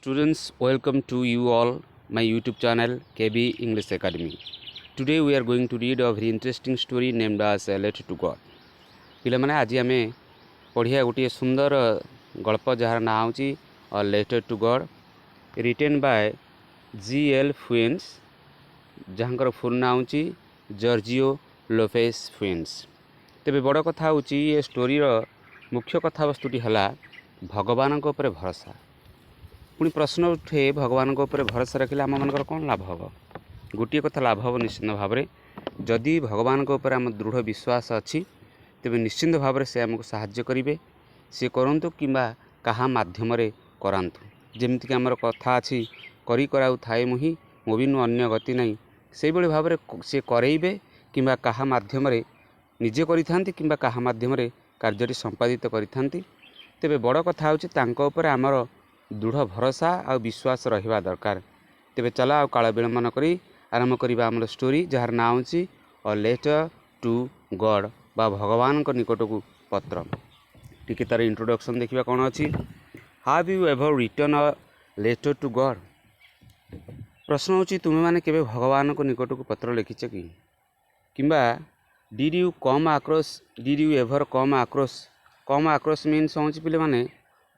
Students, welcome to you all my YouTube channel KB English Academy. Today we are going to read a very interesting story named as A Letter to God. ପିଲାମାନେ ଆଜି ଆମେ ପଢ଼ିବା ଗୋଟିଏ ସୁନ୍ଦର ଗଳ୍ପ ଯାହାର ନାଁ ହେଉଛି A Letter to God, written by G.L. Fuentes, ଯାହାଙ୍କର ଫୁଲ୍ ନାଁ ହେଉଛି ଜର୍ଜିଓ ଲୋପେସ୍ ଫୁଏନ୍ସ। ତେବେ ବଡ଼ କଥା ହେଉଛି ଏ ଷ୍ଟୋରିର ମୁଖ୍ୟ କଥାବସ୍ତୁଟି ହେଲା ଭଗବାନଙ୍କ ଉପରେ ଭରସା। ପୁଣି ପ୍ରଶ୍ନ ଉଠେ, ଭଗବାନଙ୍କ ଉପରେ ଭରସା ରଖିଲେ ଆମମାନଙ୍କର କ'ଣ ଲାଭ ହେବ? ଗୋଟିଏ କଥା ଲାଭ ହେବ ନିଶ୍ଚିନ୍ତ ଭାବରେ, ଯଦି ଭଗବାନଙ୍କ ଉପରେ ଆମ ଦୃଢ଼ ବିଶ୍ୱାସ ଅଛି ତେବେ ନିଶ୍ଚିନ୍ତ ଭାବରେ ସେ ଆମକୁ ସାହାଯ୍ୟ କରିବେ। ସେ କରନ୍ତୁ କିମ୍ବା କାହା ମାଧ୍ୟମରେ କରାନ୍ତୁ। ଯେମିତିକି ଆମର କଥା ଅଛି, କରି କରାଉ ଥାଏ ମୁହିଁ ମୋ ବିନୁ ଅନ୍ୟ ଗତି ନାହିଁ। ସେଇଭଳି ଭାବରେ ସେ କରେଇବେ କିମ୍ବା କାହା ମାଧ୍ୟମରେ ନିଜେ କରିଥାନ୍ତି କିମ୍ବା କାହା ମାଧ୍ୟମରେ କାର୍ଯ୍ୟଟି ସମ୍ପାଦିତ କରିଥାନ୍ତି। ତେବେ ବଡ଼ କଥା ହେଉଛି ତାଙ୍କ ଉପରେ ଆମର ଦୃଢ଼ ଭରସା ଆଉ ବିଶ୍ୱାସ ରହିବା ଦରକାର। ତେବେ ଚାଲ ଆଉ କାଳ ବିଳମ୍ବ ନ କରି ଆରମ୍ଭ କରିବା ଆମର ଷ୍ଟୋରି, ଯାହାର ନାଁ ହେଉଛି ଅ ଲେଟର ଟୁ ଗଡ଼୍ ବା ଭଗବାନଙ୍କ ନିକଟକୁ ପତ୍ର। ଟିକେ ତା'ର ଇଣ୍ଟ୍ରୋଡକ୍ସନ୍ ଦେଖିବା କ'ଣ ଅଛି। ହାଭ୍ ୟୁ ଏଭର୍ ରିଟର୍ନ ଅ ଲେଟର ଟୁ ଗଡ଼୍? ପ୍ରଶ୍ନ ହେଉଛି, ତୁମେମାନେ କେବେ ଭଗବାନଙ୍କ ନିକଟକୁ ପତ୍ର ଲେଖିଛ କି? କିମ୍ବା did you ever come across? Come across means ହେଉଛି ପିଲାମାନେ,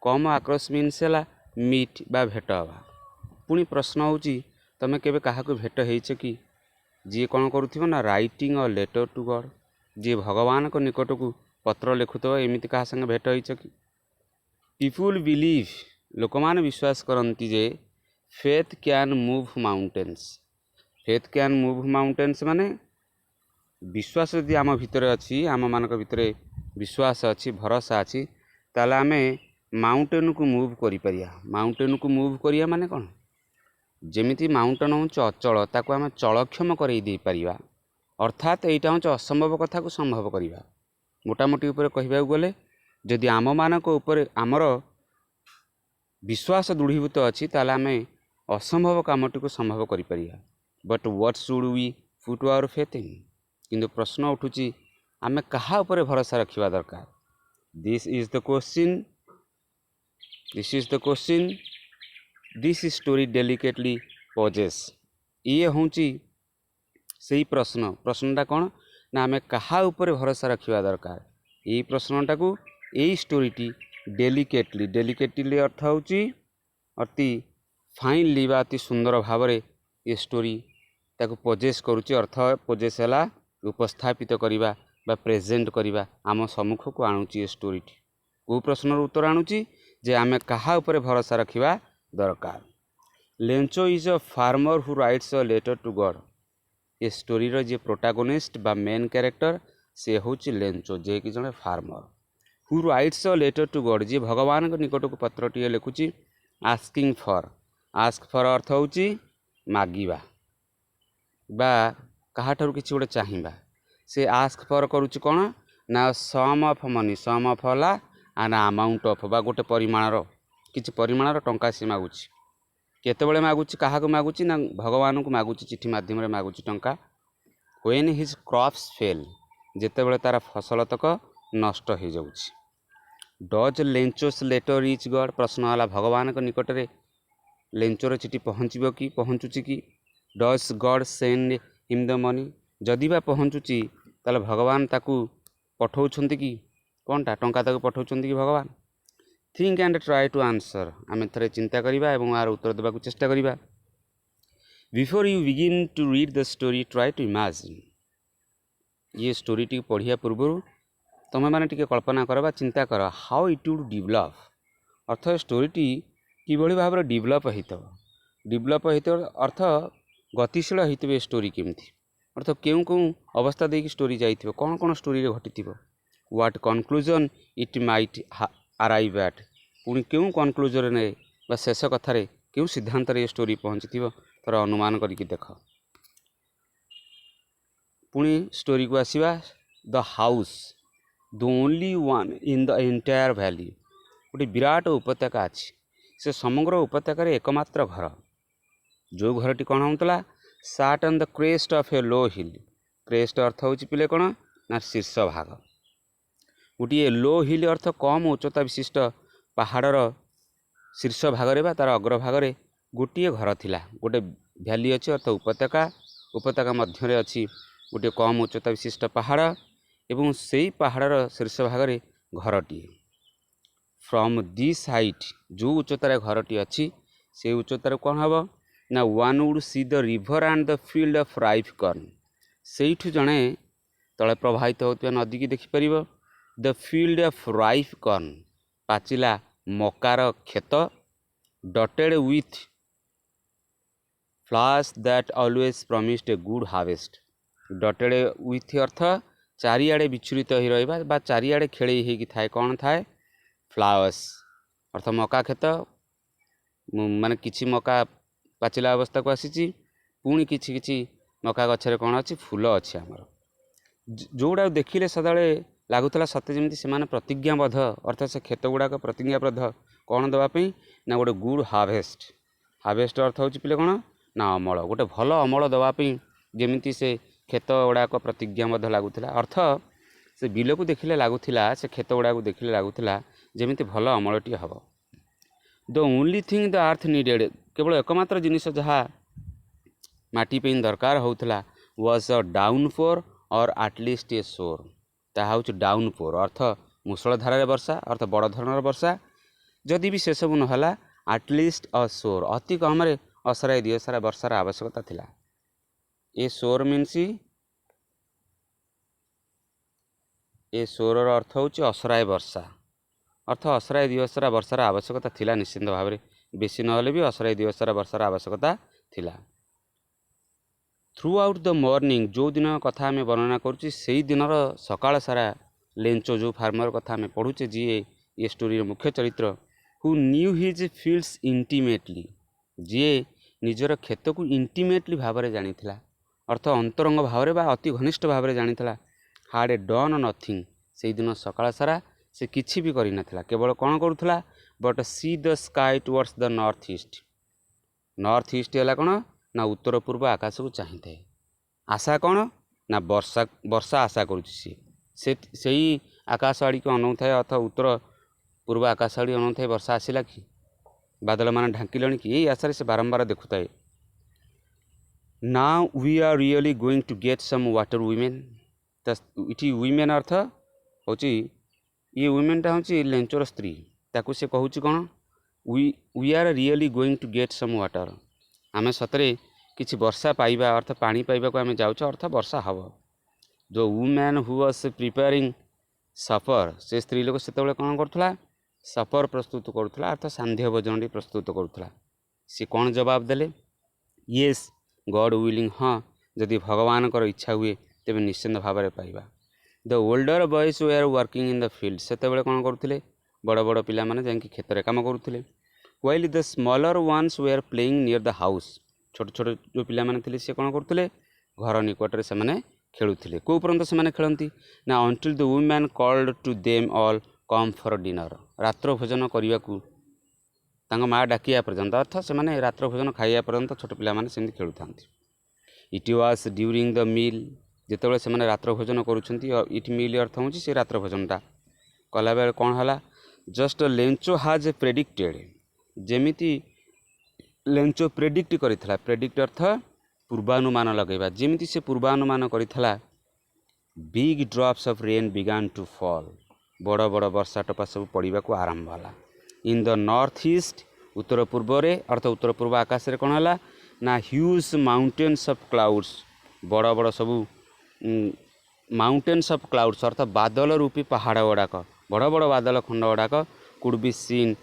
କମ୍ ଆକ୍ରସ୍ ମିନ୍ସ ହେଲା ମିଟ୍ ବା ଭେଟ ହେବା। ପୁଣି ପ୍ରଶ୍ନ ହେଉଛି, ତୁମେ କେବେ କାହାକୁ ଭେଟ ହେଇଛ କି? ଯିଏ କ'ଣ କରୁଥିବ ନା ରାଇଟିଂ ଅ ଲେଟର ଟୁ ଗଡ଼୍, ଯିଏ ଭଗବାନଙ୍କ ନିକଟକୁ ପତ୍ର ଲେଖୁଥିବ, ଏମିତି କାହା ସାଙ୍ଗେ ଭେଟ ହେଇଛ କି? ପିପୁଲ୍ ବିଲିଭ୍, ଲୋକମାନେ ବିଶ୍ୱାସ କରନ୍ତି ଯେ faith can move mountains. Faith can move mountains ମାନେ ବିଶ୍ୱାସ ଯଦି ଆମ ଭିତରେ ଅଛି, ଆମମାନଙ୍କ ଭିତରେ ବିଶ୍ୱାସ ଅଛି, ଭରସା ଅଛି, ତାହେଲେ ଆମେ ମାଉଣ୍ଟେନକୁ ମୁଭ୍ କରିପାରିବା। ମାଉଣ୍ଟେନକୁ ମୁଭ୍ କରିବା ମାନେ କ'ଣ? ଯେମିତି ମାଉଣ୍ଟେନ୍ ହେଉଛି ଅଚଳ, ତାକୁ ଆମେ ଚଳକ୍ଷମ କରେଇ ଦେଇପାରିବା। ଅର୍ଥାତ୍ ଏଇଟା ହେଉଛି ଅସମ୍ଭବ କଥାକୁ ସମ୍ଭବ କରିବା। ମୋଟାମୋଟି ଉପରେ କହିବାକୁ ଗଲେ, ଯଦି ଆମମାନଙ୍କ ଉପରେ ଆମର ବିଶ୍ୱାସ ଦୃଢ଼ୀଭୂତ ଅଛି ତାହେଲେ ଆମେ ଅସମ୍ଭବ କାମଟିକୁ ସମ୍ଭବ କରିପାରିବା। But what should we put our faith in? କିନ୍ତୁ ପ୍ରଶ୍ନ ଉଠୁଛି, ଆମେ କାହା ଉପରେ ଭରସା ରଖିବା ଦରକାର? This is the question this story delicately poses. ଇଏ ହେଉଛି ସେଇ ପ୍ରଶ୍ନ। ପ୍ରଶ୍ନଟା କ'ଣ ନା, ଆମେ କାହା ଉପରେ ଭରସା ରଖିବା ଦରକାର? ଏଇ ପ୍ରଶ୍ନଟାକୁ ଏଇ ଷ୍ଟୋରିଟି ଡେଲିକେଟଲି ଅର୍ଥ ହେଉଛି ଅତି ଫାଇନଲି ବା ଅତି ସୁନ୍ଦର ଭାବରେ ଏ ଷ୍ଟୋରି ତାକୁ ପଜେସ୍ କରୁଛି। ଅର୍ଥ ପଜେସ୍ ହେଲା ଉପସ୍ଥାପିତ କରିବା ବା ପ୍ରେଜେଣ୍ଟ କରିବା, ଆମ ସମ୍ମୁଖକୁ ଆଣୁଛି ଏ ଷ୍ଟୋରିଟି। କେଉଁ ପ୍ରଶ୍ନର ଉତ୍ତର ଆଣୁଛି? ଯେ ଆମେ କାହା ଉପରେ ଭରସା ରଖିବା ଦରକାର। Lencho is a farmer who writes a letter to God. ଏ ଷ୍ଟୋରିର ଯିଏ ପ୍ରୋଟାଗୋନିଷ୍ଟ ବା ମେନ୍ କ୍ୟାରେକ୍ଟର, ସେ ହେଉଛି ଲେଞ୍ଚୋ, ଯିଏକି ଜଣେ ଫାର୍ମର। Who writes a letter to God, ଯିଏ ଭଗବାନଙ୍କ ନିକଟକୁ ପତ୍ରଟିଏ ଲେଖୁଛି। ଆସ୍କିଂ ଫର୍, ଆସ୍କ ଫର୍ ଅର୍ଥ ହେଉଛି ମାଗିବା ବା କାହାଠାରୁ କିଛି ଗୋଟେ ଚାହିଁବା। ସେ ଆସ୍କ ଫର୍ କରୁଛି କ'ଣ ନା sum of money. Sum of ହେଲା ଆନ୍ ଆମାଉଣ୍ଟ ଅଫ୍ ବା ଗୋଟେ ପରିମାଣର, କିଛି ପରିମାଣର ଟଙ୍କା ସେ ମାଗୁଛି। କେତେବେଳେ ମାଗୁଛି? କାହାକୁ ମାଗୁଛି? ନା ଭଗବାନଙ୍କୁ ମାଗୁଛି, ଚିଠି ମାଧ୍ୟମରେ ମାଗୁଛି ଟଙ୍କା। ହ୍ୱେନ୍ ହିଜ୍ କ୍ରପ୍ସ ଫେଲ୍, ଯେତେବେଳେ ତା'ର ଫସଲ ତକ ନଷ୍ଟ ହୋଇଯାଉଛି। Does Lencho's letter reach God? ପ୍ରଶ୍ନ ହେଲା, ଭଗବାନଙ୍କ ନିକଟରେ ଲେଞ୍ଚୋର ଚିଠି ପହଞ୍ଚିବ କି, ପହଞ୍ଚୁଛି କି? Does God send him the money? ଯଦି ବା ପହଞ୍ଚୁଛି ତାହେଲେ ଭଗବାନ ତାକୁ ପଠାଉଛନ୍ତି କି? କ'ଣଟା? ଟଙ୍କା ତାକୁ ପଠାଉଛନ୍ତି କି ଭଗବାନ? Think and try to answer. ଆମେ ଥରେ ଚିନ୍ତା କରିବା ଏବଂ ଏହାର ଉତ୍ତର ଦେବାକୁ ଚେଷ୍ଟା କରିବା। Before you begin to read the story, try to imagine. ଇଏ ଷ୍ଟୋରିଟିକୁ ପଢ଼ିବା ପୂର୍ବରୁ ତୁମେମାନେ ଟିକେ କଳ୍ପନା କର ବା ଚିନ୍ତା କର, ହାଉ ଇଟ୍ ଉଡ୍ ଡେଭଲପ୍। ଅର୍ଥ ଷ୍ଟୋରିଟି କିଭଳି ଭାବରେ ଡେଭଲପ୍ ହେଇଥିବ। ଅର୍ଥ ଗତିଶୀଳ ହେଇଥିବ ଏ ଷ୍ଟୋରି କେମିତି, ଅର୍ଥ କେଉଁ ଅବସ୍ଥା ଦେଇକି ଷ୍ଟୋରି ଯାଇଥିବ, କ'ଣ ଷ୍ଟୋରିରେ ଘଟିଥିବ। What conclusion it might arrive at, ପୁଣି କେଉଁ କନକ୍ଲୁଜନରେ ବା ଶେଷ କଥାରେ କେଉଁ ସିଦ୍ଧାନ୍ତରେ ଏ ଷ୍ଟୋରି ପହଞ୍ଚିଥିବ, ତା'ର ଅନୁମାନ କରିକି ଦେଖ। ପୁଣି ଷ୍ଟୋରିକୁ ଆସିବା। The house, the only one in the entire valley. ଗୋଟେ ବିରାଟ ଉପତ୍ୟକା ଅଛି, ସେ ସମଗ୍ର ଉପତ୍ୟକାରେ ଏକମାତ୍ର ଘର। ଯେଉଁ ଘରଟି କ'ଣ ହେଉଥିଲା? Sat on the crest of a low hill. Crest ଅର୍ଥ ହେଉଛି ପିଲେ କ'ଣ ନା ଶୀର୍ଷ ଭାଗ। ଗୋଟିଏ ଲୋ ହିଲ୍ ଅର୍ଥ କମ୍ ଉଚ୍ଚତା ବିଶିଷ୍ଟ ପାହାଡ଼ର शीर्ष भागरे बा तार अग्रभागरे गोटे घर थिला गोटे भ्याली अच्छी अर्थ उपत्यका उपत्यका मध्य अच्छी गोटे कम उच्चता विशिष्ट पहाड़ एवं से पहाड़र शीर्ष भागरे घरटीए फ्रॉम दिस हाइट जो उच्चतार घरटी अच्छी से उच्चतार कौन हम ना one would see the river and the field of ripe corn से जड़े तले प्रवाहित होता नदी की देखिपर the field of ripe corn पाचिला मकार खेत dotted with flowers that always promised a good harvest dotted with अर्थ चारिआडे विचुरित हो रहा चारिआडे खेल थाए कौन थाए फ्लावर्स अर्थ मका खेत माने किछि मका पाचिला अवस्था को आसी पुणी किछि मका गछरे कौन अच्छी फूल अच्छी आमर जोड़ा देखिले सदाले लगुला सत्य जमी से प्रतिज्ञाबद्ध अर्थ से खेत गुड़ाक प्रतिज्ञाबद्ध कौन देवाई ना गोटे गुड हार्वेस्ट हार्वेस्ट अर्थ हो पिले कौन ना अमल गोटे भल अमल देवाई जमी से खेत गुड़ाक प्रतिज्ञाबद्ध लगुला अर्थ से बिल को देखिले लगुला से खेत गुड़ा को देखिले लगुला जमी भल अमलटी हम the only thing the earth needed केवल एकमात्र जिनिस जहाँ माटी पे दरकार होता वाज अ डाउनपोर और एटलिस्ट ए सोर ताहा हूँ डाउनपोर अर्थ मूसलधार वर्षा अर्थ बड़ धरणर वर्षा जदि भी से सब नहला एटलिस्ट अ सोर अति कम असराए दिवस सारा वर्षार आवश्यकता थिला ए सोर मीन्स ए सोर अर्थ हूँ असराए वर्षा अर्थ असराए दिवस सारा वर्षार आवश्यकता थिला निश्चिंत भाव में बेसी नहले भी असराए दिवस सारा वर्षार आवश्यकता थिला थ्रू आउट द मॉर्निंग जो दिन कथा आम वर्णना करुच्चे से दिनर सकाळ सारा लेंचो जो फार्मर कथा आम पढ़ुचे जी ये स्टोरी मुख्य चरित्र who knew his fields intimately जी निजर खेत को इंटीमेटली भाव में जानी अर्थ अंतरंग भाव में अति घनिष्ठ भाव में जानी हाड ए डन नथिंग से दिन सकाळ सारा से किछि भी करी नथिला केवल कौन करुला but see the sky towards the north east है कौन ना उत्तर पूर्व आकाश को चाही थाए आशा कौन ना वर्षा वर्षा आशा करुच्ची से आकाश आड़ी को अनौ थाए अथ उत्तर पूर्व आकाश आड़ी अनौ थाए वर्षा आसला कि बादल मान ढांकिले कि यही आशार से बारंबार देखुए now we are really going to get some water woman इटी वुमेन अर्थ हूँ ये वुमेनटा हूँ लेंचर स्त्री ताकू से कहूँ कौन we are really going to get some water आमे सतरे किछि वर्षा पाइबा अर्थ पानी पाइबा को आमे जाउछ अर्थ वर्षा हब जो वुमेन हु वाज प्रिपेयरिंग सफर से स्त्री लोक सेतबेले कौन करुला सफर प्रस्तुत करुला अर्थ सांध्य भोजन प्रस्तुत करुला सी कौन जवाब देले येस गॉड विलिंग हाँ जदि भगवान कर इच्छा हुए तेबे निश्चिंत भाव में पाइबा the older boys were working in the field सेतबेले कौन करुले बड़ बड़ पिला माने जांकी खेतरे काम करुले while the smaller ones were playing near the house छोट छोट जो पिला माने थिले से कौन करुले घर निकटरे से माने खेलुथिले को पर्यंत से माने खेलंती ना until the women called to them all come for dinner रात्र भोजन करने को तांग माँ डाकिया पर्यंत अर्थ से माने रात्र भोजन खाइया पर्यंत छोट पिला माने सेमती खेलुथांती it was during the meal जेतेबेले से माने रात्र भोजन करूछंती इट मील अर्थ होची से रात्र भोजनटा कला बेले कौन हला जस्ट लेंचो हाज प्रेडिक्टेड जेमिति लेंचो प्रेडिक्ट करिथला प्रेडिक्ट अर्थ पूर्वानुमान लगेबा जेमिति से पूर्वानुमान करिथला big drops of rain began to fall बड़ बड़ वर्षा टपा सब पड़वा को आरंभ होला इन द नॉर्थ ईस्ट उत्तर पूर्व रे अर्थ उत्तर पूर्व आकाश रे कौन हला ना ह्यूज माउंटेन्स ऑफ क्लाउड्स बड़ बड़ सब माउंटेन्स ऑफ क्लाउड्स अर्थ बादल रूपी पहाड़ गुड़ाक बड़ बड़ बादल खंड गुड़ाक कुड बी सीन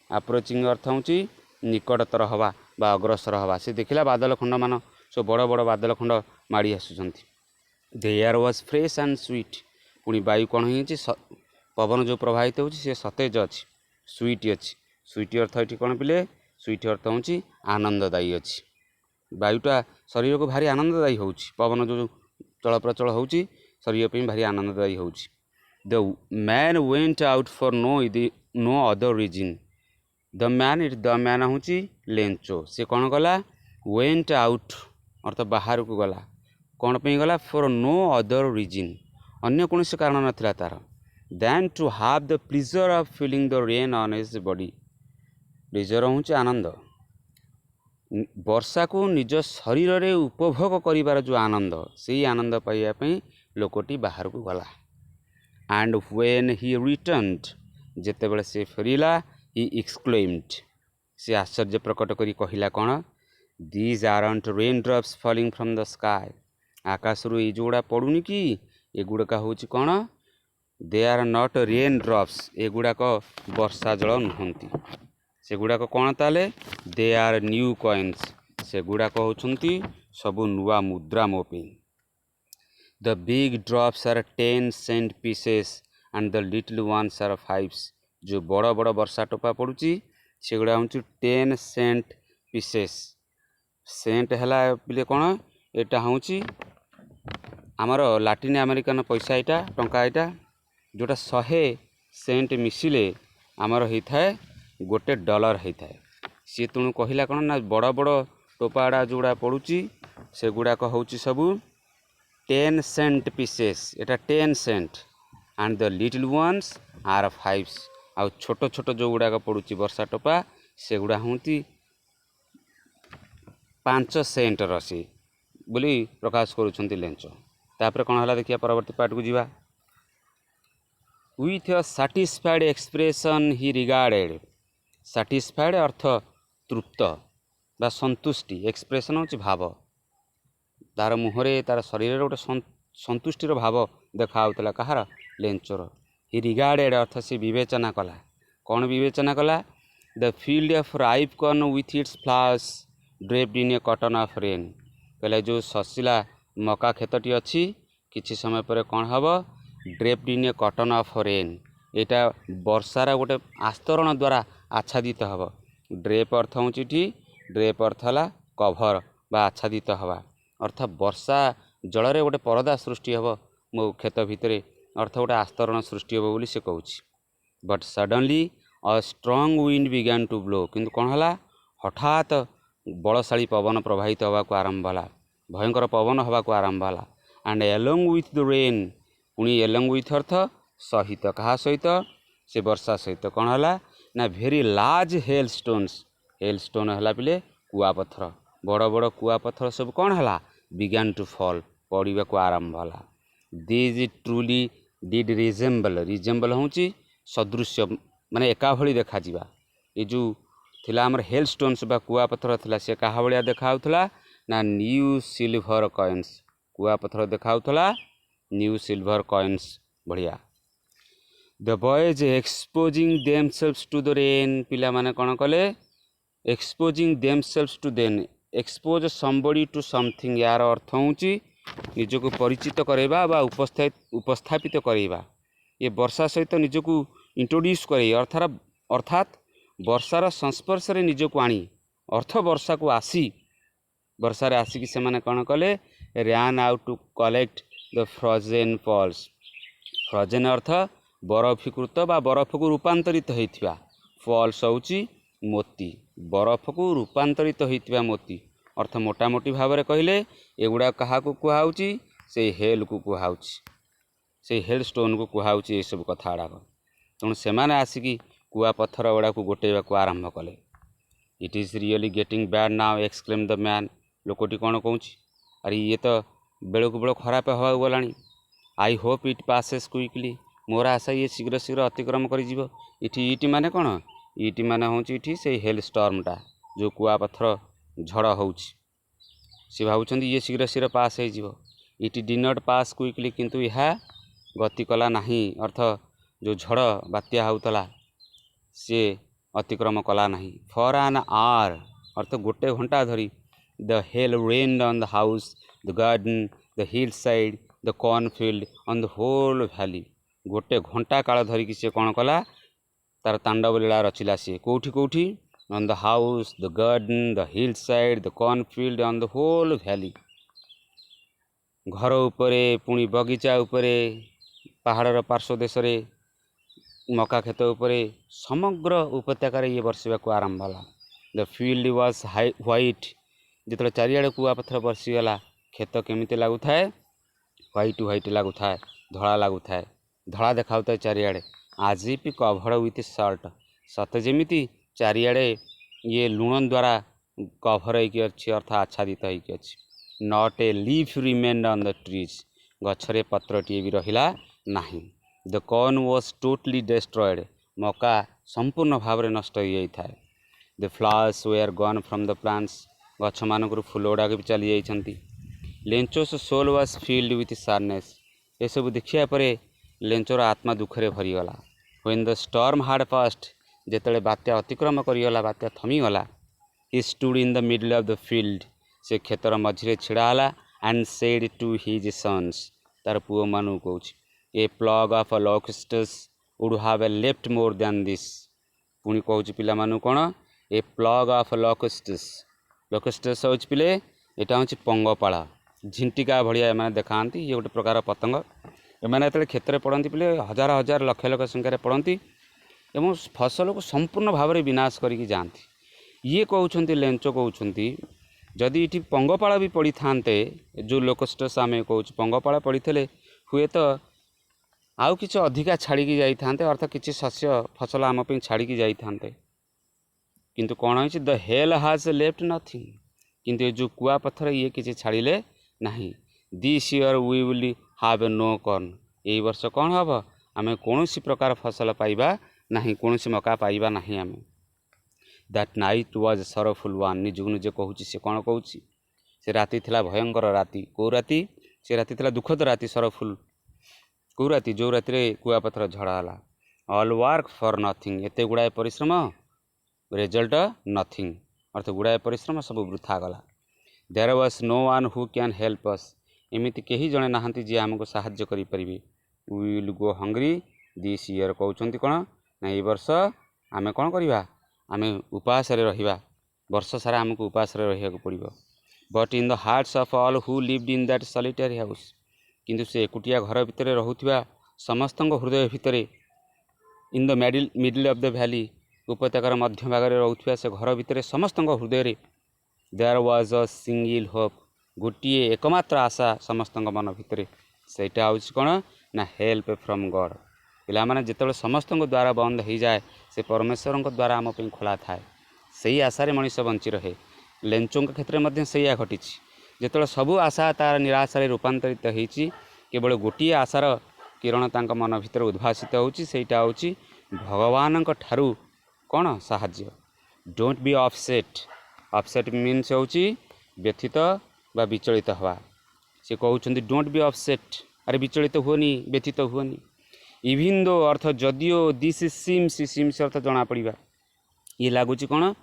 आप्रोचिंग अर्थ हूँ निकटतर हवा बा अग्रसर हवा से देखला बादल खंड मान सब बड़ बड़ बादल खंड माड़ी आसुचंती the air was fresh and sweet पुणी वायु कौन हो पवन जो प्रभावित हो सतेज अच्छी स्वीट अच्छी स्वीट अर्थ ये कौन पिले स्वीट अर्थ हूँ आनंददायी अच्छी वायुटा शरीर को भारी आनंददायी हो पवन जो चल प्रचल हो शरीर पर भारी आनंददायी हो the man went out for no other reason the man हूँ लेंचो से कौन गला वेंट आउट अर्थ बाहर को गला कौन पे गला फॉर नो अदर रीजन अन्य कौन से कारण नाला तार than to have the pleasure of feeling the rain on his body pleasure ହେଉଛି ଆନନ୍ଦ। ବର୍ଷାକୁ ନିଜ ଶରୀରରେ ଉପଭୋଗ କରିବାର ଯେଉଁ ଆନନ୍ଦ, ସେଇ ଆନନ୍ଦ ପାଇବା ପାଇଁ ଲୋକଟି ବାହାରକୁ ଗଲା। ଆଣ୍ଡ ହ୍ୱେନ୍ ହି ରିଟର୍ଣ୍ଣଡ୍, ଯେତେବେଳେ ସେ ଫେରିଲା, ହି ଏକ୍ସକ୍ଲେମ୍ଡ, ସେ ଆଶ୍ଚର୍ଯ୍ୟ ପ୍ରକଟ କରି କହିଲା କ'ଣ? These aren't rain drops falling from the sky, ଆକାଶରୁ ଏଇ ଯେଉଁଗୁଡ଼ା ପଡ଼ୁନି କି, ଏଗୁଡ଼ାକ ହେଉଛି କ'ଣ? They are not rain drops, ଏଗୁଡ଼ାକ ବର୍ଷା ଜଳ ନୁହନ୍ତି। ସେଗୁଡ଼ାକ କ'ଣ ତାହେଲେ? ଦେ ଆର୍ ନ୍ୟୁ କଏନ୍ସ, ସେଗୁଡ଼ାକ ହେଉଛନ୍ତି ସବୁ ନୂଆ ମୁଦ୍ରା ମୋ ପାଇଁ। The big drops are 10 cent pieces and the little ones are 5। ଯେଉଁ ବଡ଼ ବଡ଼ ବର୍ଷା ଟୋପା ପଡ଼ୁଛି ସେଗୁଡ଼ା ହେଉଛି 10 cent pieces। ସେଣ୍ଟ ହେଲା ପିଲେ କ'ଣ? ଏଇଟା ହେଉଛି ଆମର ଲାଟିନ୍ ଆମେରିକାନ ପଇସା, ଏଇଟା ଟଙ୍କା, ଏଇଟା ଯେଉଁଟା 100 ସେଣ୍ଟ ମିଶିଲେ ଆମର ହେଇଥାଏ $1 ହେଇଥାଏ। ସିଏ ତେଣୁ କହିଲା କ'ଣ ନା, ବଡ଼ ବଡ଼ ଟୋପାଗୁଡ଼ା ଯେଉଁଗୁଡ଼ା ପଡ଼ୁଛି ସେଗୁଡ଼ାକ ହେଉଛି ସବୁ 10 cent pieces, ଏଇଟା 10 cent and the little ones are 5। ଆଉ ଛୋଟ ଛୋଟ ଯେଉଁଗୁଡ଼ାକ ପଡ଼ୁଛି ବର୍ଷା ଟୋପା ସେଗୁଡ଼ା ହୁଅନ୍ତି 5 ସେଣ୍ଟର ସେ ବୋଲି ପ୍ରକାଶ କରୁଛନ୍ତି ଲେଞ୍ଚ। ତାପରେ କ'ଣ ହେଲା ଦେଖିବା, ପରବର୍ତ୍ତୀ ପାର୍ଟକୁ ଯିବା। ୱିଥ୍ ଅ ସାଟିସ୍ଫାଏଡ୍ ଏକ୍ସପ୍ରେସନ୍ ହି ରିଗାର୍ଡେଡ୍, ସାଟିସ୍ଫାଏଡ୍ ଅର୍ଥ ତୃପ୍ତ ବା ସନ୍ତୁଷ୍ଟି, ଏକ୍ସପ୍ରେସନ୍ ହେଉଛି ଭାବ। ତାର ମୁହଁରେ, ତାର ଶରୀରରେ ଗୋଟେ ସନ୍ତୁଷ୍ଟିର ଭାବ ଦେଖାଯାଉଥିଲା। କାହାର? ଲେଞ୍ଚର। ହି ରିଗାର୍ଡେଡ୍ ଅର୍ଥ ସେ ବିବେଚନା କଲା। କ'ଣ ବିବେଚନା କଲା? The field of ripe corn with its flowers draped in a curtain of rain, କହିଲେ ଯେଉଁ ଶଶିଲା ମକା କ୍ଷେତଟି ଅଛି, କିଛି ସମୟ ପରେ କ'ଣ ହେବ? Draped in a curtain of rain, ଏଇଟା ବର୍ଷାର ଗୋଟେ ଆସ୍ତରଣ ଦ୍ୱାରା ଆଚ୍ଛାଦିତ ହେବ। ଡ୍ରେପ୍ ଅର୍ଥ ହେଉଛି ଏଠି, ଡ୍ରେପ୍ ଅର୍ଥ ହେଲା କଭର ବା ଆଚ୍ଛାଦିତ ହେବା, ଅର୍ଥାତ୍ ବର୍ଷା ଜଳରେ ଗୋଟେ ପରଦା ସୃଷ୍ଟି ହେବ ମୋ କ୍ଷେତ ଭିତରେ, ଅର୍ଥ ଗୋଟେ ଆସ୍ତରଣ ସୃଷ୍ଟି ହେବ ବୋଲି ସେ କହୁଛି। But suddenly a strong wind began to blow, କିନ୍ତୁ କ'ଣ ହେଲା? ହଠାତ୍ ବଳଶାଳୀ ପବନ ପ୍ରବାହିତ ହେବାକୁ ଆରମ୍ଭ ହେଲା, ଭୟଙ୍କର ପବନ ହେବାକୁ ଆରମ୍ଭ ହେଲା। And along with the rain, ପୁଣି ଏଲଙ୍ଗ ୱିଥ୍ ଅର୍ଥ ସହିତ, କାହା ସହିତ? ସେ ବର୍ଷା ସହିତ କ'ଣ ହେଲା ନା, ଭେରି ଲାର୍ଜ ହେଲ୍ ଷ୍ଟୋନ୍ସ, ହେଲ୍ ଷ୍ଟୋନ୍ ହେଲା ପିଲେ କୁଆପଥର, ବଡ଼ ବଡ଼ କୁଆପଥର ସବୁ କ'ଣ ହେଲା? ବିଗାନ୍ ଟୁ ଫଲ୍, ପଡ଼ିବାକୁ ଆରମ୍ଭ ହେଲା। ଦିଜ୍ ଟ୍ରୁଲି ଡିଡ୍ ରିଜେମ୍ବଲ୍, ରିଜେମ୍ବଲ୍ ହେଉଛି ସଦୃଶ୍ୟ, ମାନେ ଏକା ଭଳି ଦେଖାଯିବା। ଏ ଯେଉଁ ଥିଲା ଆମର ହେଲ୍ ଷ୍ଟୋନ୍ସ ବା କୁଆପଥର ଥିଲା, ସେ କାହା ଭଳିଆ ଦେଖାଯାଉଥିଲା ନା, ନ୍ୟୁ ସିଲଭର କଏନ୍ସ, କୁଆପଥର ଦେଖାଯାଉଥିଲା ନ୍ୟୁ ସିଲଭର କଏନ୍ସ ଭଳିଆ। The boys exposing themselves to the rain, ପିଲାମାନେ କ'ଣ କଲେ? Exposing themselves to then, expose somebody to something, ୟାର ଅର୍ଥ ହେଉଛି ନିଜକୁ ପରିଚିତ କରାଇବା ବା ଉପସ୍ଥାପିତ କରାଇବା। ଏ ବର୍ଷା ସହିତ ନିଜକୁ ଇଣ୍ଟ୍ରୋଡ୍ୟୁସ୍ କରେଇ, ଅର୍ଥାତ୍ ବର୍ଷାର ସଂସ୍ପର୍ଶରେ ନିଜକୁ ଆଣି, ଅର୍ଥ ବର୍ଷାକୁ ଆସି, ବର୍ଷାରେ ଆସିକି ସେମାନେ କ'ଣ କଲେ? ର୍ୟାନ୍ ଆଉଟ୍ ଟୁ କଲେକ୍ଟ ଦ ଫ୍ରୋଜେନ୍ ପଲ୍ସ, ଫ୍ରୋଜେନ୍ ଅର୍ଥ ବରଫୀକୃତ ବା ବରଫକୁ ରୂପାନ୍ତରିତ ହୋଇଥିବା, ଫଲ୍ସ ହେଉଛି ମୋତି, ବରଫକୁ ରୂପାନ୍ତରିତ ହୋଇଥିବା ମୋତି, ଅର୍ଥ ମୋଟାମୋଟି ଭାବରେ କହିଲେ ଏଗୁଡ଼ା କାହାକୁ କୁହାହେଉଛି? ସେଇ ହେଲ୍କୁ କୁହାହେଉଛି, ସେଇ ହେଲ୍ ଷ୍ଟୋନ୍କୁ କୁହାହେଉଛି ଏସବୁ କଥା ଗୁଡ଼ାକ। ତେଣୁ ସେମାନେ ଆସିକି କୁଆପଥର ଗୁଡ଼ାକୁ ଗୋଟେଇବାକୁ ଆରମ୍ଭ କଲେ। It is really getting bad now, exclaim the man, ଲୋକଟି କ'ଣ କହୁଛି? ଆରେ ଇଏ ତ ବେଳକୁ ବେଳ ଖରାପ ହେବାକୁ ଗଲାଣି। I hope it passes quickly, ମୋର ଆଶା ଇଏ ଶୀଘ୍ର ଶୀଘ୍ର ଅତିକ୍ରମ କରିଯିବ। ଏଠି ଇଟ୍ ମାନେ କ'ଣ? ଇଟ୍ ମାନେ ହେଉଛି ଏଠି ସେଇ ହେଲ୍ ଷ୍ଟର୍ମଟା, ଯେଉଁ କୁଆପଥର ଝଡ଼ ହେଉଛି। ସେ ଭାବୁଛନ୍ତି ଇଏ ଶୀଘ୍ର ଶୀଘ୍ର ପାସ୍ ହେଇଯିବ। ଇଟ୍ ଡି ନଟ୍ ପାସ୍ କୁଇକଲି, କିନ୍ତୁ ଏହା ଗତି କଲା ନାହିଁ, ଅର୍ଥ ଯେଉଁ ଝଡ଼ ବାତ୍ୟା ହେଉଥିଲା ସିଏ ଅତିକ୍ରମ କଲା ନାହିଁ। ଫର୍ ଆନ୍ ଆୱାର, ଅର୍ଥ ଗୋଟେ ଘଣ୍ଟା ଧରି, the hail rained on the house, the garden, the hill side, the cornfield, on the whole valley, ଗୋଟେ ଘଣ୍ଟା କାଳ ଧରିକି ସେ କ'ଣ କଲା? ତାର ତାଣ୍ଡବ ଲୀଳା ରଚିଲା। ସିଏ କେଉଁଠି କେଉଁଠି? On the house, the garden, the hill side, the cornfield, on the whole valley, ଘର ଉପରେ, ପୁଣି ବଗିଚା ଉପରେ, ପାହାଡ଼ର ପାର୍ଶ୍ୱ ଦେଶରେ, ମକା କ୍ଷେତ ଉପରେ, ସମଗ୍ର ଉପତ୍ୟକାରେ ଇଏ ବର୍ଷିବାକୁ ଆରମ୍ଭ ହେଲା। ଦ ଫିଲ୍ଡ ୱାଜ୍ ହ୍ୱାଇଟ୍, ଯେତେବେଳେ ଚାରିଆଡ଼େ କୁଆପଥର ବର୍ଷିଗଲା, କ୍ଷେତ କେମିତି ଲାଗୁଥାଏ? ହ୍ୱାଇଟ୍ ହ୍ୱାଇଟ୍ ଲାଗୁଥାଏ, ଧଳା ଲାଗୁଥାଏ, ଧଳା ଦେଖାଉଥାଏ ଚାରିଆଡ଼େ। ଆଜ୍ ଇଫ୍ କଭର୍ଡ ୱିଥ୍ ସଲ୍ଟ, ସତେ ଯେମିତି चारिआडे ये लुण द्वारा कभर होइकी अच्छी अर्थ आच्छादित होइकी अच्छी। Not a leaf remained on the trees, गछरे पत्रटीए भी रहिला नाही। The corn was totally destroyed, मका संपूर्ण भाव में नष्ट हो जाए। The flowers were gone from the plants, गछ मानक फूल गुड़ाक भी चली जाइछंती। Lencho's soul was filled with sadness, ये सब देखिया परे लेंचोर आत्मा दुखरे भरीगला। When the storm had passed, जेतले बात्या अतिक्रम करिगला, बात्या थमीगला, he stood in the middle of the field, से खेतर मझिरे छिड़ाला। And said to his sons, तार पुओ मानु कहूछ, a plague of locusts would have left more than this. पुणी कहूछ पिला मानु कोन, ए प्लग ऑफ लॉकस्टस, लॉकस्टस होछ पिले एटा होछ पंगपाला, झिंटिका भड़िया एमाने देखांती। ये गोटे प्रकार पतंग, एमाने एतले क्षेत्र में पड़ती पिले हजार हजार लक्ष लक्ष संख्यार पड़ती एवं फसल को संपूर्ण भाव में विनाश करके जाती। ये कहते लेंचो कहते जदि ये पंगपाଳ भी पड़ी थांते, जो लोकस्टस आम कौच पंगपाଳ पड़ी थे हुए तो आउ कि अधिका छाड़ी जाई थांते, अर्थ किसी शस्य फसल आम छाड़ी जाई थांते। किंतु कौन है the hail has left nothing, किंतु ये जो कुआ पत्थर ये किसी छाड़िले नहीं। This year we will have no corn, यही वर्ष कौन हम आम कौन प्रकार फसल पाइबा नहीं, कौन मका पाइबा नहीं आम। दैट नाइट वाज सरफुल वन, निजुक निजे कहूँ से कौन कहूँ, से राति थिला भयंकर राति। कौ राति? से राति थिला दुखद राति, सरफुल कौ राति? जो राति रे कुआपथर झड़ाला। ऑल वर्क फॉर नथिंग, एते गुड़ाए परिश्रम, रिजल्ट नथिंग, अर्थ गुड़ाए परिश्रम सब वृथा गला। There was no one who can help us, एमिति केही जणे नाहांती जे आमको साहाय्य करि परिबे। We will go hungry this year, कहउछंती कोन ना ए वर्ष आमे कोन करिबा, आमे उपास रे रहिबा, वर्ष सारा आमको उपास रे रहिया को पड़िबो। But in the hearts of all who lived in that solitary house, किंतु से एकुटिया घर भितर रहुथिबा समस्तंग हृदय भितरे, in the middle of the valley, उपत्यकार मध्य भाग में रोथुआ से घर भितर समस्तंग हृदय रे there was a single hope, गोटे एकमात्र आशा समस्तंग मन भितर, सेटा होछि कोन ना हेल्प फ्रॉम गॉड। पिला माने जेतबे समस्तंग द्वारा बंद हो जाए, से परमेश्वर द्वारा आम पे खोला थाए, सही आशारे मनीष बंची रहे। लेंचों क्षेत्र में सैया घटी, जिते सबू आशा तार निराशारे रूपांतरित होती, केवल गोटे आशार किरण तांक मन भितर उद्भासित होची, सेटा होची भगवान ठारू कौन साहाଯ୍य। Don't be upset, upset means होची व्यथित बा विचलित हवा। से कहते डोंट बी अपसेट, अरे विचलित हुओनी, व्यथित हुओनी। इविन दो अर्थ जदिओ दिस सीम्स अर्थ जना पड़ा, ये लगुच कौन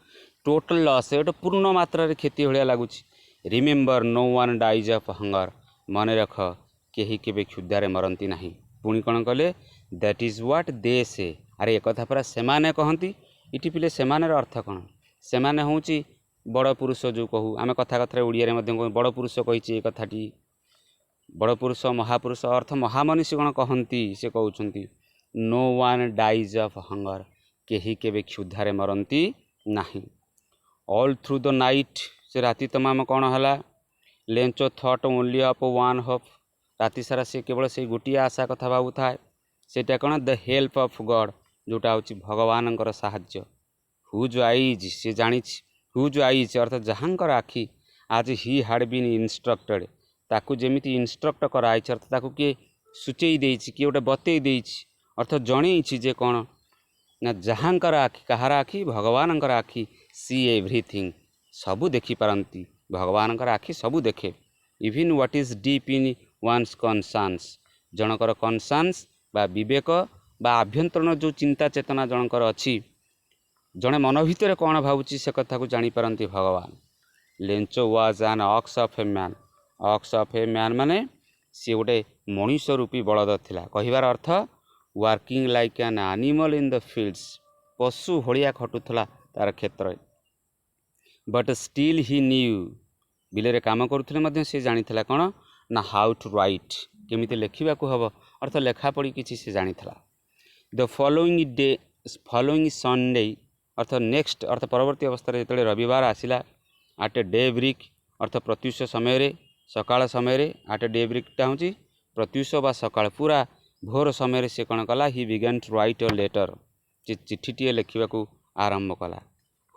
टोटल लॉस, ये पूर्ण मात्रा क्षति भाया लगुच। Remember no one dies of hunger, मन रख केही केबे क्षुधारे मरती नहीं। पुणी कौन कले दैट इज व्हाट दे से, अरे एक कथा पूरा सेमाने कहती। इटी पिले सेमाने अर्थ कौन, सेमाने होची बड़ पुरुष जो कहू आम कथा कथा ओडिया रे बड़ पुरुष कही कथाटी, बड़ पुरुष महापुरुष अर्थ महामनीषी कौन कहती, से कहते no one dies of hunger, केही केबे क्षुधारे मरती नहीं। ऑल थ्रू द नाइट, से राति तमाम कौन है, Lencho thought only of one hope, राति सारा से केवल से गोटे आशा कथा भावु थाए, सेटा कौन द हेल्प ऑफ गॉड, जोटा हूँ भगवान साहाय्य। हुज आईज, से जानी हुज आईज अर्थ जहाँकर आखि, आज ही हाड बीन इंस्ट्रक्टेड, ताकू जेमिति इंस्ट्रक्ट कराई, अर्थ ताकू किए सूचई देछि, किए गोटे बतई देछि, अर्थ जणेछि जे कौन ना जहाँकर आखि, कहार आखि, भगवान आखि, सी एवरीथिंग, सबू देखी पारती, भगवान आखि सबू देखे। Even what is deep in one's conscience, जनकर कॉन्सांस बा विवेक बा आभ्यंतरण जो चिंता चेतना जनकर अच्छी, जड़े मन भितर कौन भावुची से कथा को जानी पारती भगवान। Lencho was an ox of a man, ox of a man माने सी गोटे मनीष रूपी बलद थिला, कहिबार अर्थ working like an animal in the fields, पशु भलिया खटुला तार क्षेत्र। बट स्टिल ही न्यू, बिलरे काम करुले से जानी कौन ना हाउ टू राइट, केमिति लेखिबा को हबो, अर्थ लेखा पढ़ी किसी से जानी था। द फॉलोइंग संडे अर्थ नेक्स्ट अर्थ परवर्ती अवस्था जो रविवार आसला, आट डे ब्रिक अर्थ प्रत्युष समय, सकाळ समय, आट डे ब्रिकटा हूँ प्रत्युष बा सकाळ, पूरा भोर समय से कौन कला, he began to write a letter, चिठीटीए लिखा आरंभ कला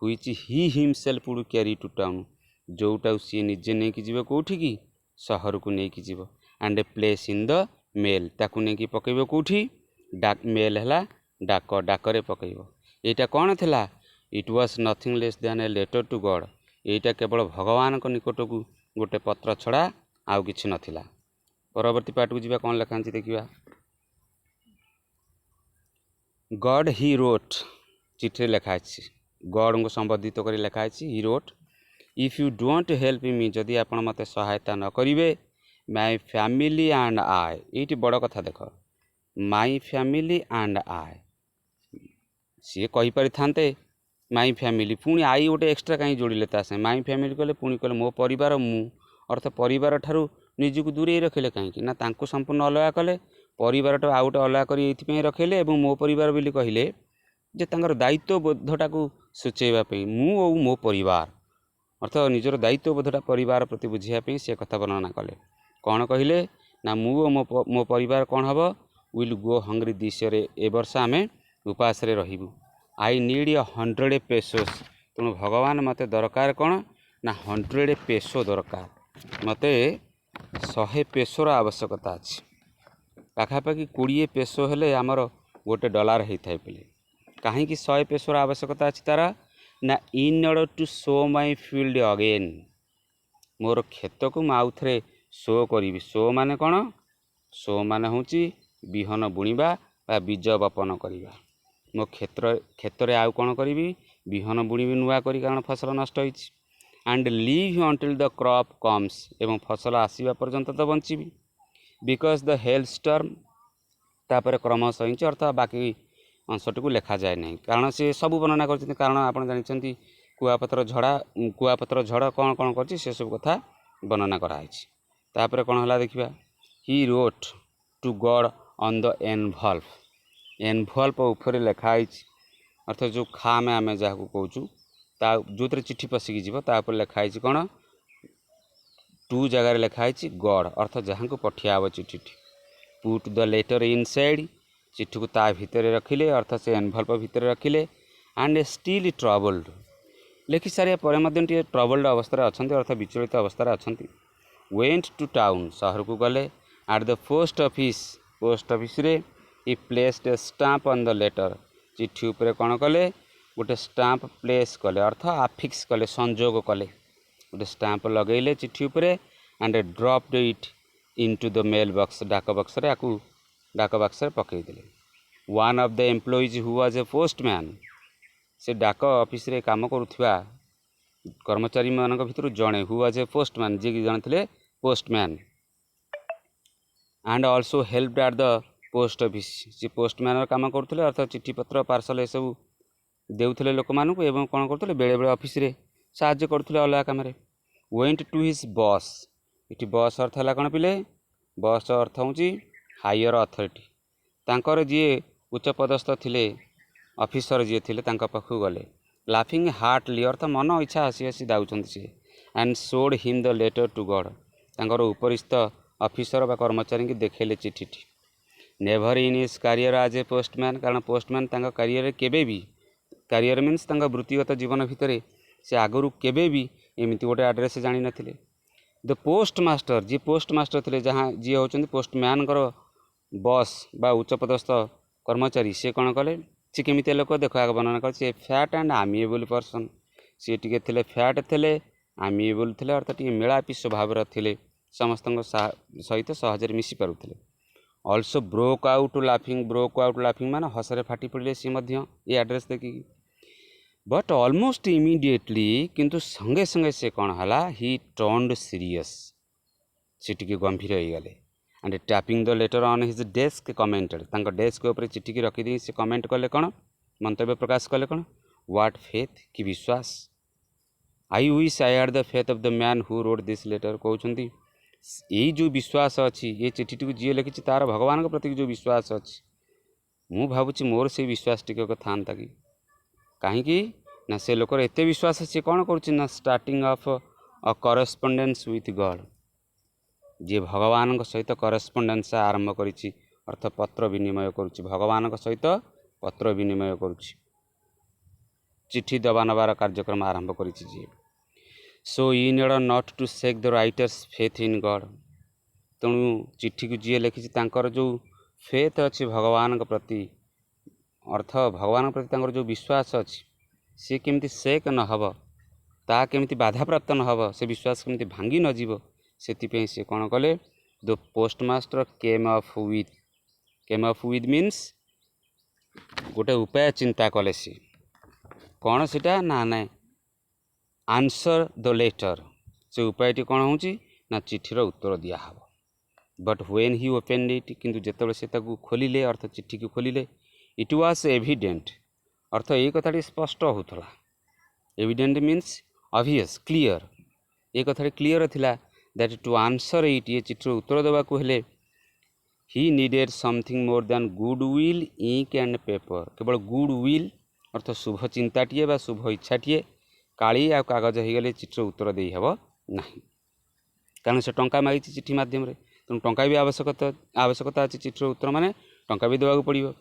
हुईच he himself would carry to town जोटा सी निजे नहीं कि जीव कौटी की सहर को लेकिन जीव and place in the mail ताकू नहीं पकेब कौटी डाक मेल है डाक डाकरे पकेब एटा कौन थिला it was nothing less than a letter to God एटा केवल भगवान को निकट को गोटे पत्र छड़ा आउ किछि नथिला। परवर्ती पार्ट को जीवा कौन लिखा देखिए गॉड ही रोट चिठी लिखाई गॉड को संबोधित कर लिखाई he wrote if you don't help me जदि आपण मते सहायता न करिवे माय फैमिली एंड आई ये बड़ कथा देख माय फैमिली एंड आई सी कही पारि थांते माई फैमिली पुणी आई गोटे एक्सट्रा कहीं जोड़िले तासे माई फैमिली कहले पुणी कहले मो परिवार मु अर्थ परिवार ठारू निजक दूरे रखिले कहीं ना तांको संपूर्ण अलग कले परिवार टा आउ गोटे अलग कर रखिले और मो परिवार बोली कहले जे तांकर दायित्व बोधटा को सूचेबा मु और मो परिवार अर्थ निजर दायित्व बोधटा परिवार प्रति बुझापी से कथा वर्णना कले कौन कहले ना मु और मो परिवार कौन हम will go hungry this year ए वर्ष आम उपास रही आई नीड 100 पेसोस तेणु भगवान मते दरकार कौन ना 100 पेसो दरकार मते 100 पेसोर आवश्यकता अच्छी पाखापाखि 20 पेसो हेले आमर गोटे डॉलर होता है पे कहीं 100 पेसोर आवश्यकता अच्छी तार ना in order to sow my field again मोर खेत को आउ थे शो करी शो माने कौन शो माने हूँ बिहन बुणवा बीज बपन करवा मो क्षेत्र आउ कौन करी बिहन बुणी नुआ करी कारण फसल नष्ट and live until the crop comes एवं फसल आसवा पर्यंत तो बंची बिकज द हेल्थ स्टर्म तापर क्रम सही अर्थ बाकी अंशटी को लिखा जाए नहीं कारण से सब वर्णना कर कारण आप जानते कुआपत्र झड़ कौन कौन कर सब कथा वर्णना कराई कौन है देखा he wrote to God on the envelope उपर लिखाई अर्थ जो खाम आम जहाँ कहूँ जो चिट्ठी पशिकी जीपर लिखाई कौन टू जगार लिखाई गॉड अर्थ जहाँ को पठिया चिट्ठी पुट द लेटर इनसाइड चिट्ठी को ता भितर रखिले अर्थ से एनभल्प भितर रखिले एंड स्टिल ट्रबल्ड लिखि सारे पर ट्रबल्ड अवस्था अच्छा अर्थ विचलित अवस्था अच्छा वेंट टू टाउन सहर को गले एट द पोस्ट ऑफिस रे he placed a stamp on the letter चिट्ठी उपरे कौन कले गोटे स्टाम्प प्लेस कले अर्थ आफिक्स कले संजोग कले गोटे स्टाम्प लगेले चिट्ठी उपरे and dropped it into the mail box डाक बक्स रे आकु डाक बक्स रे पकईदेले one of the employees who was a postman से डाक ऑफिस रे काम करुवा कर्मचारी मानक भितर जड़े हु वाज ए पोस्टमैन जी कि जन थे postman and also help at the post office सी पोस्टमैन काम करते अर्थात चिट्ठी पत्र पार्सल सब देउथले लोक मानक एवं कौन करते बेले बेले ऑफिस रे साहाय्य करते अलग come went to his boss इटी बॉस अर्थ है कौन पिले बॉस अर्थ हूँ हायर अथॉरिटी तांकर जी उच्च पदस्थ थिले ऑफिसर जी थे पाखु गले लाफिंग हार्टली अर्थ मन इच्छा हसी हसी दाउछंती सी and showed him the letter to God तांकर उपरिस्थ ऑफिसर बा कर्मचारी की देखेले चिट्ठी never in his career as a postman कारण पोस्टमैन तांका करियर केबे भी करियर मीन्स तांका वृत्तिगत जीवन भितर से आगरू केबे भी एमती गोटे एड्रेस जानी नथिले the post master ji post master थे जहाँ जी होचंती पोस्टमैन बॉस बा उच्चपदस्थ कर्मचारी सी कौन कले सी केमी लोक देख आगे वर्णना कर सी फैट एंड आमिएबल पर्सन सी टे थे फैट थे आमिएबल थे अर्थात टे मेलापी स्वभाव थे समस्त सहित सहजरे मिसी पारुले ऑल्सो ब्रोक आउट लाफिंग मान हसरे फाटी पड़े सी ये एड्रेस देखिकी बट ऑलमोस्ट इमीडिएटली किंतु संगे संगे से कौन है ही टर्न्ड सीरियस से टी गंभीर हो गले and tapping the later on his desk commented तांका डेस्क ऊपर चिट्ठी की रखी से कमेंट कले कौन मंतव्य प्रकाश कले कौन व्हाट फेथ कि विश्वास I wish I had the faith of the man who wrote this letter कहते यही जो विश्वास अच्छी ये चिट्ठी को जी लिखी तार भगवान के प्रति जो विश्वास अच्छी मु भावुँ मोर से विश्वास टिक था कि कहीं ना से लोकर एत विश्वास सी कौन कर starting of a correspondence with God ji भगवान सहित करस्पॉन्डेंस आरंभ करी अर्थ पत्र विनिमय करुच्ची भगवान सहित पत्र विनिमय करुच्ची चिठी दबा नबार कार्यक्रम आरंभ करिछि जे so in order not to shake the writer's faith in God तेणु चिठी को जी लिखी जो फेथ अच्छी भगवान प्रति अर्थ भगवान प्रति तांकर जो विश्वास अच्छी सी केमती सेक न हब ता केमती बाधाप्राप्त न हब से विश्वास केमती भांगी न जीव से सी कौन कले the postmaster came of with means गोटे उपाय चिंता कले सी कौन सीटा ना ना आंसर द लेटर से उपायटी कौन होची ना चिठीर उत्तर दिहब but when he open it किंतु जेतबे से ताकू खोलिले अर्थ चिठी को खोलिले इट वाज एविडेंट अर्थ ये कथाटी स्पष्ट होता एविडेंट मीन्स ऑब्वियस क्लियर ये कथाटी क्लियर थिला दैट टू आंसर इट ये चिठीर उत्तर देवा को हेले he needed something more than good will ink and paper केवल गुड विल अर्थ शुभ चिंताटीए बा शुभ इच्छाटीए काली आ कागज हो गले चिठीर उत्तर दे हेब नहीं कारण से टंका मागी चिठी माध्यम रे तेणु टंका भी आवश्यकता अच्छी चिठीर उत्तर माने टंका भी देवाक पड़िबो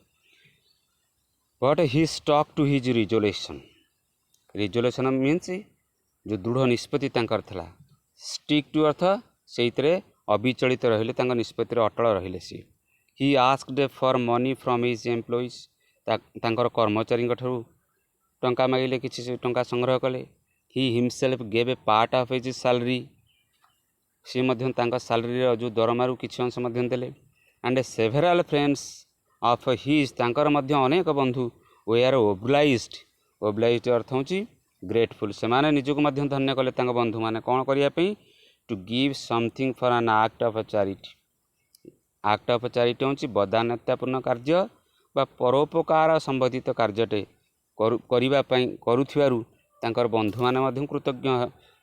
but he stuck to his resolution means जो दृढ़ निष्पत्ति तांकर थला स्टिक टू अर्थ से अविचलित रहिले तांकर निष्पत्ति अटल रहिले सी he asked for money from his employees तांकर कर्मचारी ठारू टंका मागिले किसी से टंका संग्रह कले he himself gave a part of his salary सी मध्यम तांका सैलरी जो दरमारू किसी अंश मध्यम देले and several friends of his तांकर मध्य अनेक बंधु वे आर ओब्लाइज्ड अर्थ होची ग्रेटफुल से माने निजको मध्यम धन्य कले तांका बंधु माने कौन करिया पई to give something for an act of charity होची बदान्यतापूर्ण कार्य बा परोपकार संबंधित कार्यटे करिबा पई करुथिबारु तांकर बंधु माने मध्यम कृतज्ञ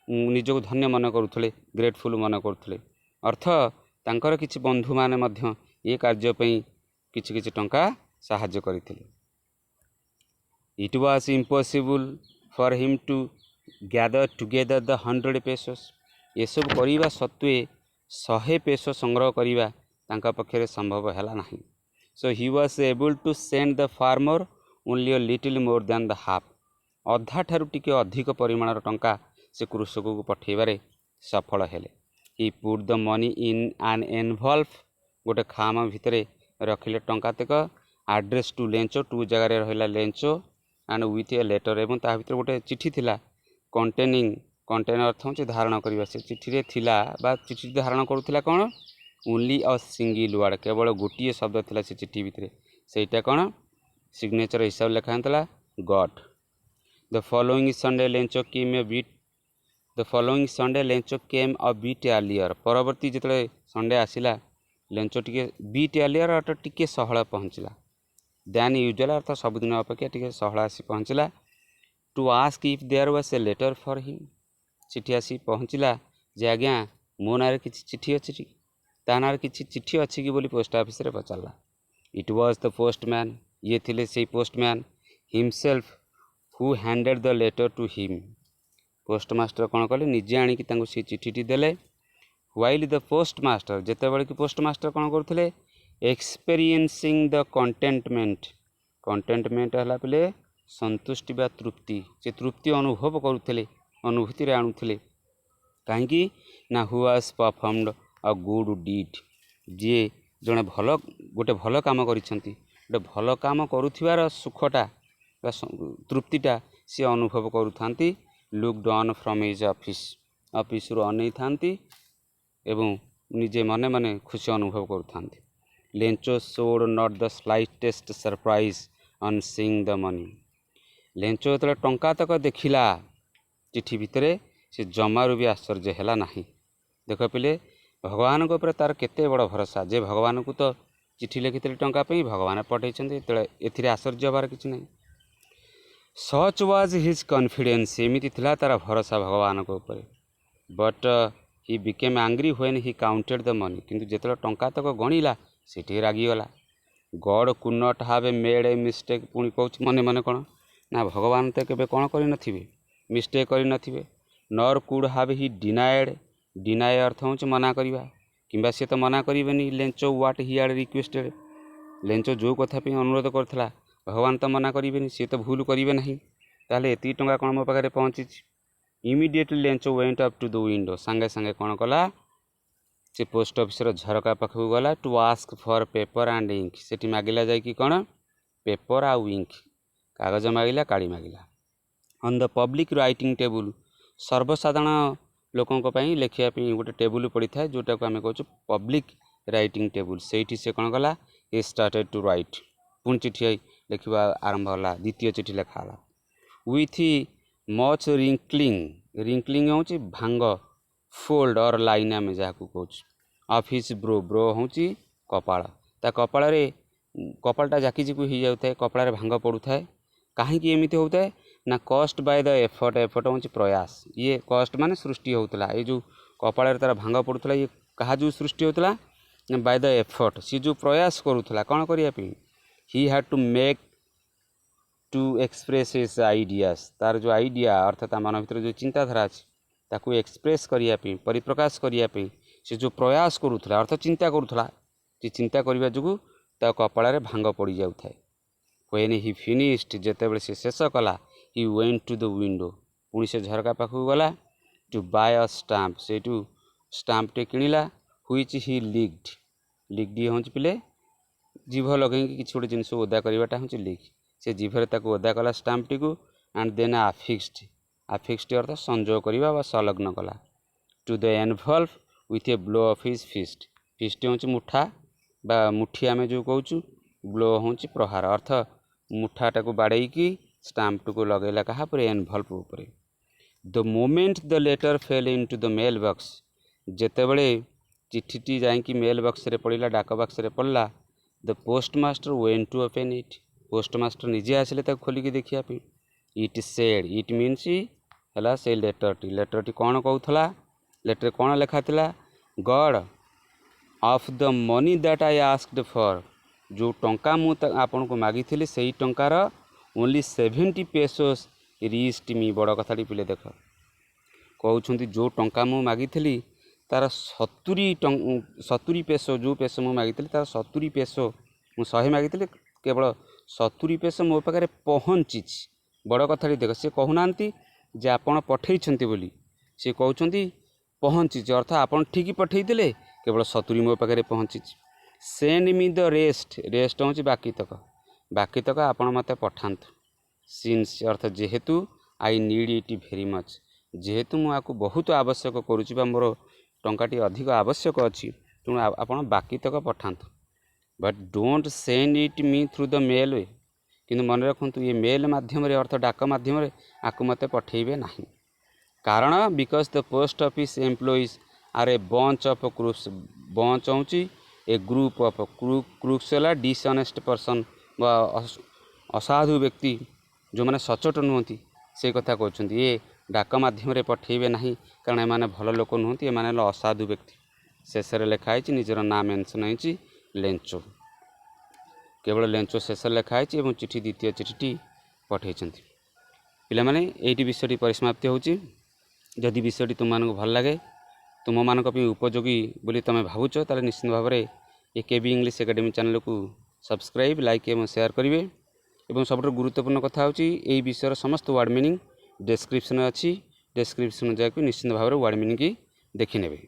निजको धन्य मन करुथले ग्रेटफुल मन करुथले अर्थ तांकर किछि बंधु माने मध्य ये कार्य पई किछि किछि टंका साहाय्य करिथिले it was impossible for him to gather together the 100 pesos ये सब करिबा सत्वे 100 पेसो संग्रह करिबा तांका पक्षरे संभव हैला नाही so he was able to send the farmer only a little more than the half अधा ठारू टिके अधिक परिमाणर टंका से कृषक को पठेबारे सफल हेले he put the money in an envelope गोटे खाम भितर रखिले टंका तक एड्रेस टू लेंचो टू जगार रहा Lencho and with a letter एवं ता भीतर गोटे चिठी थिला कंटेन अर्थ हो धारण करवा से चिठी थिला बा चिठी धारण करुला कौन ओनली अ सिंगल वर्ड केवल गोटे शब्द थिला से चिठी भितर सेटा कौन सिग्नेचर हिसाब लिखा होता God the following Sunday Lencho came a bit earlier परवर्ती जिते संडे आसला लेंचो टिके बीट एर्लियर अर्थ टिके सहल पहुँचला दैन यूजुअल अर्थ सबुदिन अपेक्षा टिके सहल आसी पहुँचला to ask if there was a letter for him चिठी आसी पहुँचला जे आज्ञा मो ना कि चिठी अच्छी ता ना कि चिठी अच्छी कि बोली पोस्ट ऑफिस रे पचारला इट वाज द पोस्टमैन ये थिले से postman himself who handed the letter to him postmaster कौन कले निजे आनिकी तांको से चिठीटी देले व्हाइल द पोस्टमास्टर जेते बेले कि पोस्टमास्टर कौन करथिले एक्सपीरियंसिंग द कंटेंटमेंट हला पले संतुष्टि बा तृप्ति से तृप्ति अनुभव करुथिले अनुभूति रे आनुथिले काहेकि ना who was performed a good deed जे जने गोटे भल काम करिसेंती गोटे भल काम करुथिबार सुखटा तृप्तिटा से अनुभव करुथांती look done from his office रु अनै थांती एवं निजे मने मने खुशी अनुभव करुथांती Lencho showed not the slightest surprise on seeing the money Lencho जो टंका तक देखिला चिठी भितर से जमारू भी आश्चर्य है नहीं देख पिले भगवान को तार केते बड़ भरोसा जे भगवान को तो चिठी लिखी टंका पे भगवान पठे ए आश्चर्य हबार किसी नहीं सच वाज हिज कॉन्फिडेंस एमती थिला तार भरोसा भगवान को ऊपर but he became angry when he counted the money किंतु जेतले टंका तक गणिला सेठी रागीगला God could not have a made a mistake पुणी कहूँ मने मने कौन ना भगवान तो केबे कौन कर मिस्टेक कर नर कुड हाव ही डिनाए अर्थ हो मना करवा कि सी तो मना करेनि Lencho what he had requested Lencho जो कथा अनुरोध करता भगवान तो मना करेनि सी तो भूल करेंगे ना ताहले एति टंका कौन मो पाखे पहुँची। Immediately Lencho went up to the window, सांगे सांगे कौन कला से पोस्ट ऑफिस झरका पाखक गला to ask for paper and ink. सेठी मागिला जाइकी कौन पेपर आउ इंक, कागज मागिला काड़ी मागिला। On the public writing table, सर्वसाधारण लोकों पर लिखा गोटे टेबुल पड़ी था जोटा को आम कहूँ पब्लिक राइटिंग टेबुल। से से कौन कला ए स्टार्टेड टू राइट, पुणी चिठी लिखा आरंभ होला, द्वितीय चिठी लिखाला। विथ मच रिंकलिंग, रिंकलिंग हूँ भांग, फोल्ड और लाइन आम जहाँ कहूँ। ऑफ हिज ब्रो, ब्रो हूँ कपाल, ता कपाल कपालटा जाकी जाकी हो जाए, कपाल भांग पड़ू थाए। कहीं एमती होता है ना कस्ट बाय द एफर्ट, एफर्ट हूँ प्रयास, ये कस्ट माने सृष्टि होता है। ये जो कपाल तार भांग पड़ूला ये कहा जो सृष्टि होता बाय द एफर्ट, सी जो प्रयास करूला कौन करने। He had to make to express his ideas, तार जो आइडिया अर्थात मन भर जो चिंताधारा अच्छी ताकू एक्सप्रेस करने परिप्रकाश करने से जो प्रयास करूला अर्थात चिंता करूला, चिंता करने जो कपाल भांग पड़ जाए। व्हेन ही फिनिश्ड, जेतेबेले से शेष कला, he went to the window, पुणी से झरका पाखक गला टू बाय अ स्टाम्प, से स्टाम्पटे किणिला। व्हिच ही लिक्ड, लिक्ड हूँ पिले जीभ लगे कि गोटे जिन ओदा करवाटा हूँ लिक, से जीभर ताक ओदा कला स्टाम्पटी को। एंड देन आफिक्सड, आफिक्सड अर्थ संजोग करवा व संलग्न कला। To the envelope with a blow of his fist, fist हूँ मुठा बा मुठी आम जो कहूँ, ब्लो हूँ प्रहार अर्थ मुठाटा को बाड़ेकी स्टाम्प को लगेला कहा पर एनवल्व उपरे। The moment the letter fell into the mail box, जेतेबेले चिठीटी जाइकी मेल बॉक्स रे पड़ा, डाक बॉक्स रे पड़ा, the postmaster went to open it, postmaster निजे आसिले ताको खोलिकी देखिया। इट सेड, इट मीन्स है से लेटरटी, लेटरटी कौन कहूला, लेटर कौन लिखा था, God of the money that I asked for, जो टंका मु आपन को मागी थी से टंकार ओनली 70 पेसोस रीच्ड मी। बड़ कथाटी पिले देख कहते जो टंका मु मागी थी तार 70 पेसो, जो पेसो मु मागी तार 70 पेसो, मु 100 मागी केवल 70 पेसो मो पाखे पहुँची। बड़ कथाटी देख, सी कहूना जे आपड़ पठे बोली, सी कहते पहुँची अर्थ आपड़ ठीक पठे केवल 70 मो पाखे पहुँची। Send me the rest, rest हूँ बाकी तक, बाकी तक आपण मत पठातु। सिंस अर्थ जेहेतु I need it very much, जेहेतु मुझे बहुत आवश्यक करुँच मोर टंकाटी अधिक आवश्यक अच्छी, तेणु आपण बाकी तक पठातु। But don't send it me through the mail way, किंतु मन रखु ये मेल माध्यम अर्थ डाक माध्यम आपको मत पठेबे ना, कारण because the post office employees are a bunch of crooks, bunch हूँ ए ग्रुप ऑफ क्रूक्स है डिसऑनेस्ट पर्सन व असाधु व्यक्ति जो मैंने सचोट नुहति से कथा कहते ये डाक माध्यम पठेबे ना, कारण एमाने भल लोक नुहति, एमाने असाधु व्यक्ति। शेष लिखाई निजर ना मेंशन होती लेंचो, केवल लेंचो शेष लिखाई और चिठी द्वितीय चिठी पठे। पिला माने एटी विषयटी परिसमाप्ति होची। जदि विषयटी तुम मानक भल लगे, तुम मानक उपयोगी बोली तुम भावुच, ताले निश्चित भाव में ये केबी इंग्लिश एकेडमी चैनल को सब्सक्राइब, लाइक एवं शेयर करेंगे। एवं सबुठ गुरुत्वपूर्ण कथा होची एई विषयर समस्त वर्ड मीनिंग डिस्क्रिप्शन अच्छी, डिस्क्रिप्शन जाकि निश्चित भाव में वर्ड मीनिंग की देखी नेबे।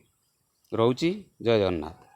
रोची, जय जगन्नाथ।